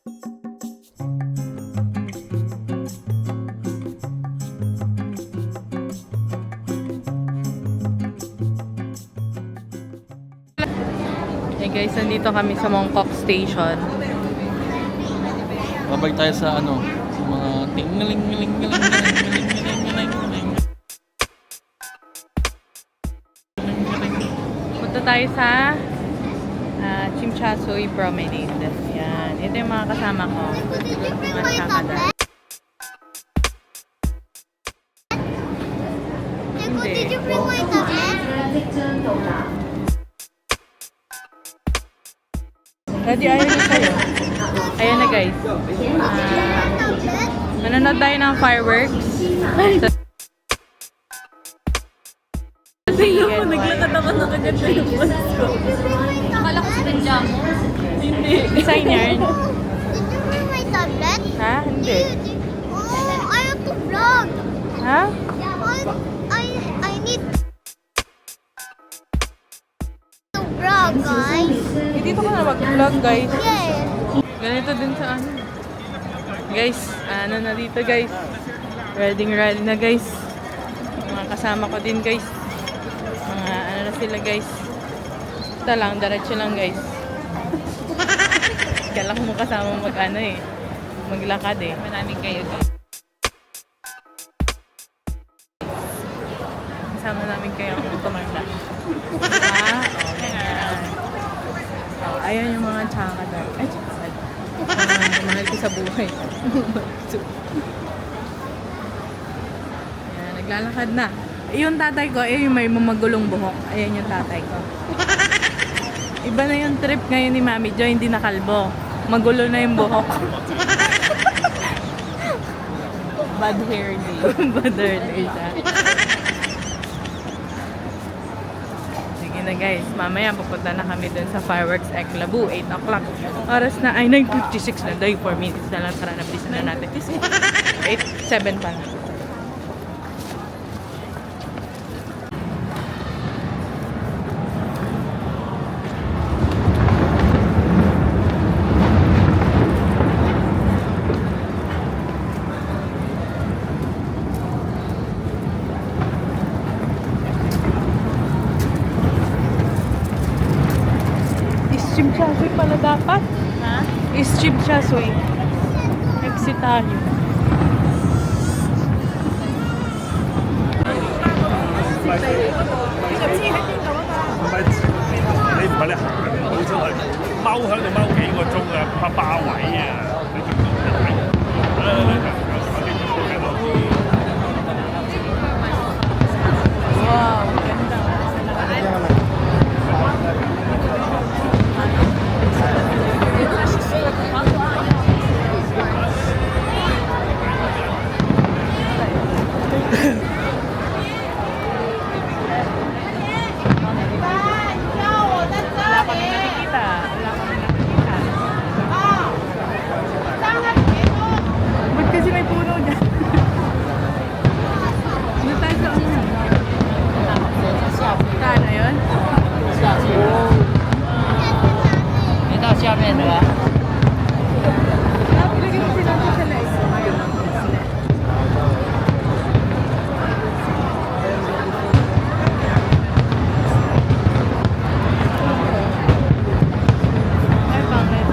Hey guys, nandito kami sa Mongkok Station. Babay tayo sa ano, sa mga ting-ling-ling-ling-ling-ling-ling-ling-ling-ling. Punta tayo sa Chimchasoy Promenade. Yan. Ito yung mga kasama ko. Mga tsakada. Did you bring my tablet? Daddy, ayaw na sa'yo. Ayan na guys. Manonood tayo ng fireworks. Naglakad ako na kagad sa lubos ko. Akala ko sinadya mo. Hindi. Design yarn. Did you bring my tablet? Ha? Hindi. Oh, I have to vlog. Ha? I need to vlog, guys. Dito ka na mag-vlog guys. Yes. Ganito din sa ano. Guys, ano na dito guys. Ready na guys. Mga kasama ko din guys. Mga ano na sila guys. Ito lang, diretso lang guys. Kailangan mo kasama mag-ano eh. Maglakad eh. Maraming kayo guys. Kasama namin kayo ang tumanda. Ayan yung mga tsakad. Ay, tsakad. Mahal ko sa buhay. Ayan, naglalakad na. Yung tatay ko, yung may mamagulong buhok. Ayan yung tatay ko. Iba na yung trip ngayon ni Mami Jo, hindi na kalbo. Magulo na yung buhok. Bad hair day. Bad hair day siya. Sige na guys, mamaya pupunta na kami dun sa Fireworks Eklabu, 8 o'clock. Oras na ay 9:56 na, 4 minutes na lang. Tara, nablisan na natin. 8:07 pa na. Chimchasoy pala dapat. Ha? Is Chimchasoy. Exit tayo.你唔係你行到出去，踎喺度踎幾個鐘啊，怕霸位啊！你仲Wow, ganda. Wala kami nakikita. Ba't kasi may puno dyan? Ano tayo sa ano? Saan na yun? 你到下面的啦。 Lagyan mo sila sa leeg. Ay, bakit?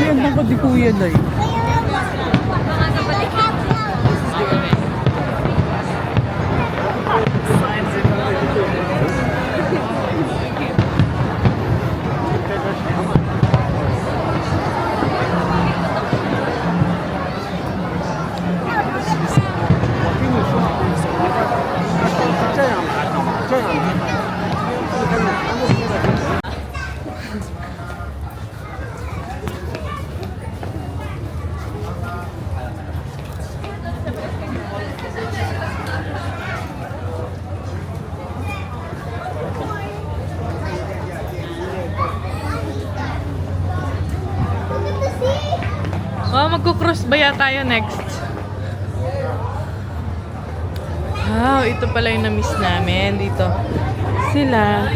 Yan ako di kuya na eh. Oh, magkukross ba tayo next? Wow, ito pala yung na-miss namin dito. Sila.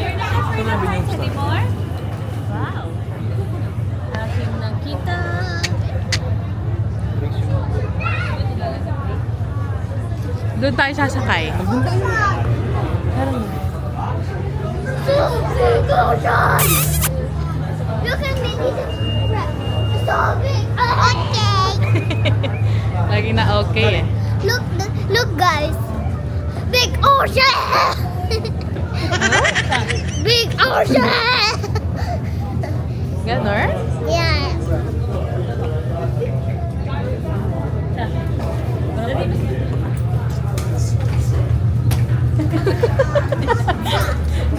Anymore? Wow. Aking nakita. Doon tayo sasakay. Parang Look at me. So big. Okay. lagi na okay eh. Look, guys. Big ocean. Big ocean. Ganon? Yeah.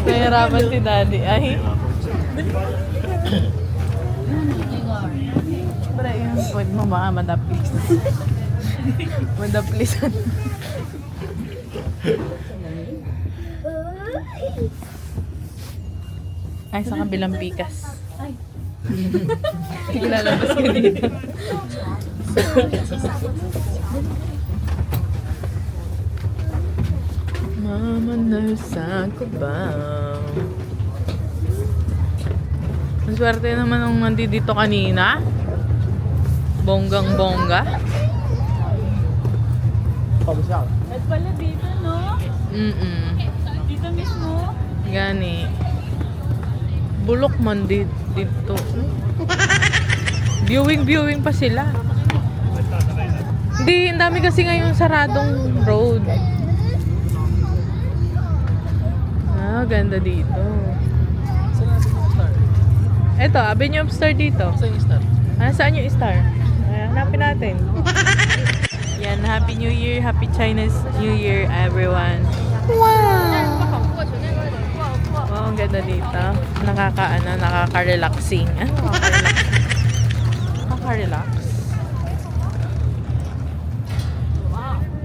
Nahirapan si daddy. Ay. Bara yung point mo baka madaplis. Madaplisan. Ay, sa kabilang pikas. Ay. Lalabas ka dito. Mama, nasan ko ba? Maswerte naman nung nandito kanina. Bonggang-bongga. At pala dito, no? Dito mismo. Gani. Bulok man dito. Viewing pa sila. Hindi, ang dami kasi ngayon saradong road. Ah, ganda dito. Eto, Avenue of Star dito. Saan yung star? Ah, saan yung star? Ayan, hanapin natin. Yan, Happy New Year, Happy Chinese New Year, everyone. Wow, ang ganda dito. Nakaka-relaxing. Ano? Nakaka-relax.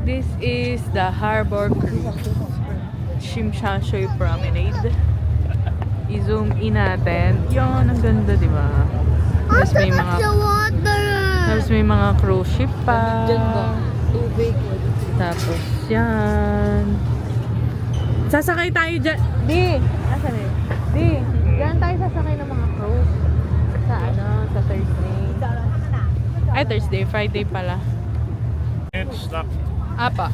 This is the Harbor Cruise. Shimshashoy Promenade. I-zoom in natin. Yun, ang ganda, di ba? Tapos may mga The water. Tapos may mga cruise ship pa. Tubig. Tapos yan. Sasakay tayo dyan. Di! Asan eh? Di! Diyan tayo sasakay ng mga cruise. Sa sa Thursday. Ay, Thursday. Friday pala. Can't stop. Apa.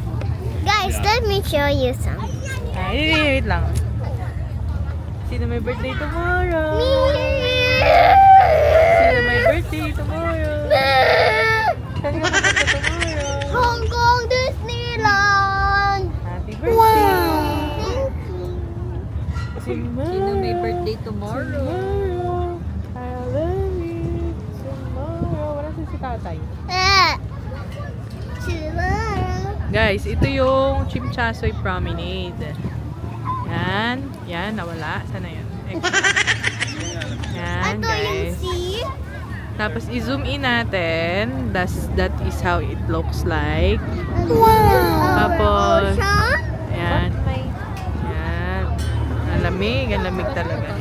Guys, let me show you some. Ay, wait lang. Sino may birthday tomorrow? Sino may birthday tomorrow? Saan ka pupunta tomorrow? Hong Kong Disneyland. Happy birthday! Sino may birthday tomorrow? I love you tomorrow. Wala si tatay. Guys, ito yung Chimchasoy Promenade. Yan. Yan, nawala. Sana yun? Yan, Ito yung guys. sea. Tapos, i-zoom in natin. That is how it looks like. Wow. Tapos, Ocean. ayan. Yan. Ang lamig. Ang lamig talaga.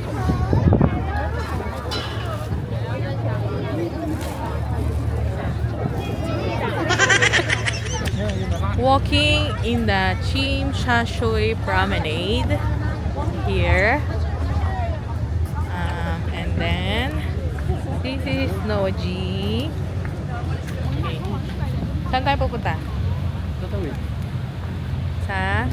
Walking in the Chimchasoy Promenade here. And then, this is Noji. Okay. Saan tayo pupunta? Tatawid. Sa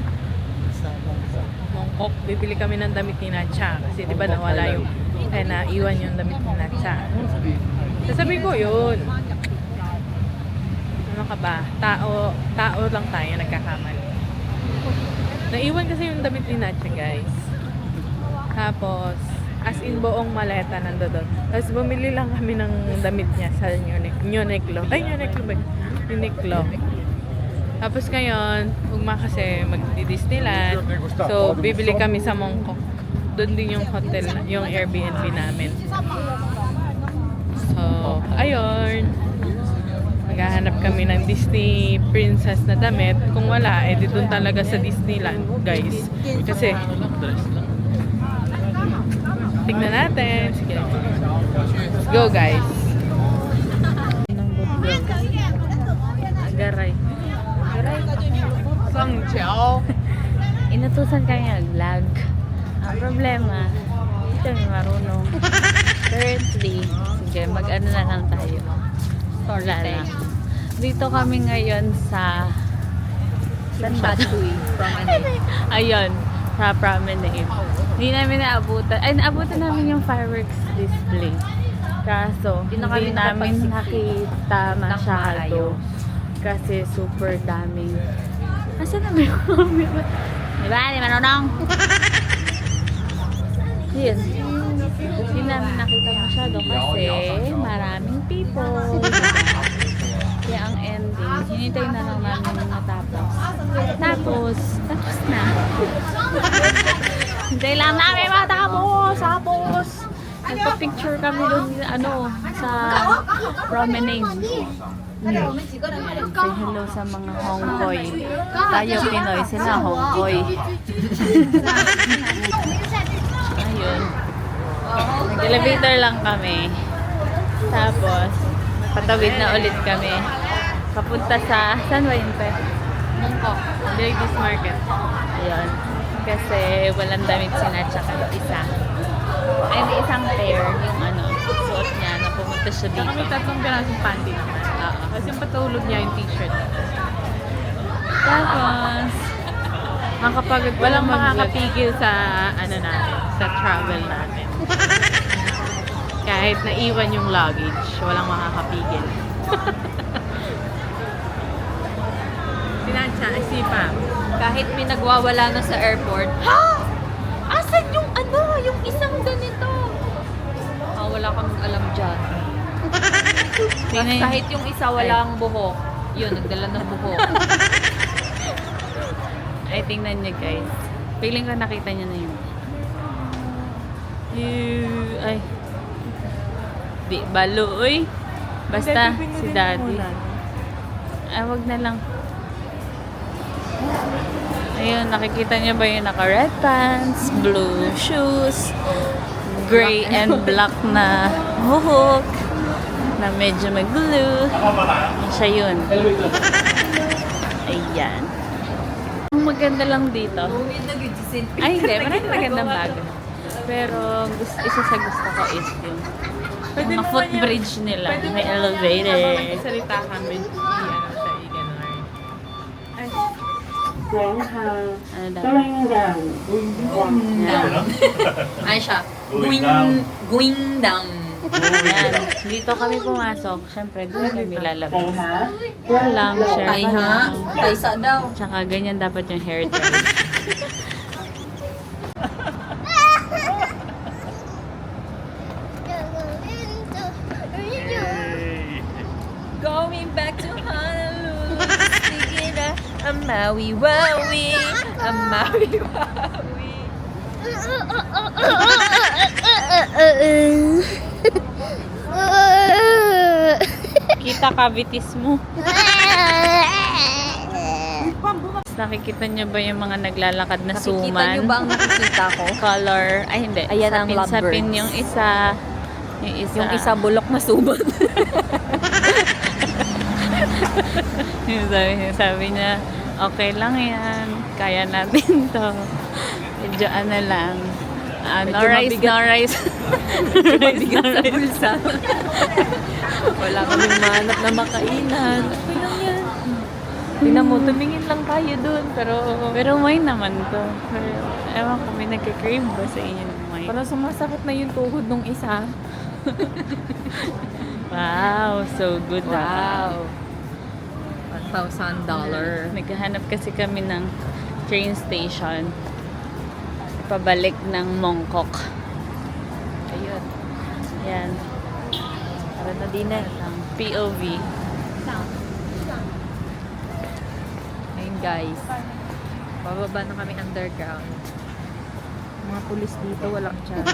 Mongkok. Bibili kami ng damit ni Natcha. Kasi di ba nawala yung, naiwan yung damit ni Natcha. Sasabihin ko yun. Ano ka ba? Tao lang tayo nagkakamali. Naiwan kasi yung damit ni Natcha, guys. Tapos, as in buong maleta nandoon. Tapos bumili lang kami ng damit niya sa Uniqlo. Ay, Uniqlo ba? Uniqlo. Tapos ngayon, ugma kasi magdi-Disneyland. So, bibili kami sa Mongkok. Doon din yung hotel, yung Airbnb namin. So, ayun. Maghahanap kami ng Disney princess na damit. Kung wala, eh di doon talaga sa Disneyland, guys. Kasi, tignan natin. Sige. Let's go, guys. Garay. Inutusan kami mag-vlog. Ang problema, ito may marunong. Currently, sige, mag-ano na lang tayo. Wala lang. Dito kami ngayon sa... Saan ba? Ayun, sa promenade. Hindi namin naabutan. Ay, naabutan namin yung fireworks display. Kaso, hindi namin nakita masyado. Kasi super daming. Asa na ba yung camera? Diba? Di manonong? Yun. Hindi namin nakita masyado kasi maraming people. Kaya ang ending, hinintay na lang namin matapos. Tapos na. Hintay lang namin matapos. Tapos, nagpa-picture kami doon, sa promenade. Say hello sa mga Hongkoy. Tayo Pinoy, sila Hongkoy. Ayun. Nag-elevator lang kami. Tapos, patawid na ulit kami. Papunta sa, saan ba yun pa? Mungkok. Ladies Market. Ayun. Kasi walang damit sinatsa ka isa. Ay, may isang pair yung suot niya na pumunta siya dito. May tatlong pirasong panty naman. Kasi yung patulog niya yung t-shirt. Tapos, makakapagod Walang makakapigil sa natin, sa travel natin. Kahit naiwan yung luggage, walang makakapigil. Sinatsa, isipa. Kahit may nagwawala na sa airport. Ha? Asan yung yung isang ganito? Wala kang alam dyan. Kahit yung isa walang buhok. Yun, nagdala ng buhok. Ay, tingnan niyo guys. Feeling ko nakita niyo na yun. Ay. Di baloy. Basta si daddy. Ay, wag na lang. Ayun, nakikita niyo ba yung naka-red pants, blue shoes, gray and black na buhok, na medyo mag-blue. Siya yun. Ayan. Ang maganda lang dito. Ay, hindi. Maraming magandang bago. Pero isa sa gusto ko is yung mga footbridge nila. May elevator. Salita kami. Sa Iganor. Ano daw? Yan. Ay siya. Going down. Yan. Dito kami pumasok. Siyempre, doon kami lalabas. Lang, share Ay ha? Kaysa daw. Tsaka ganyan dapat yung hair dye. Going back to Honolulu. Singing a Maui Wowie. A Maui Wowie. Kita cavities mo. Nakikita niyo ba yung mga naglalakad na Nakikita suman? niyo ba ang nakikita ko? Color, ay hindi. Ayan ang sapin lovebirds. yung isa. Yung isa bulok na suman. sabi niya, okay lang yan. Kaya natin to. Medyo lang. No rice, no rice. Mabigat sa bulsa. Wala kaming manap na makainan. Okay lang yan. Tingnan mo, tumingin lang tayo dun. Pero wine naman to. Pero, ewan ko, may nagka-crave ba sa inyo ng wine? Parang sumasakit na yung tuhod nung isa. Wow, so good. Wow. $1,000. Naghahanap kasi kami ng train station. Pabalik ng Mongkok. Ayun. Yan. Para na din eh. POV. Ayun guys. Bababa na kami underground. Mga pulis dito walang chance.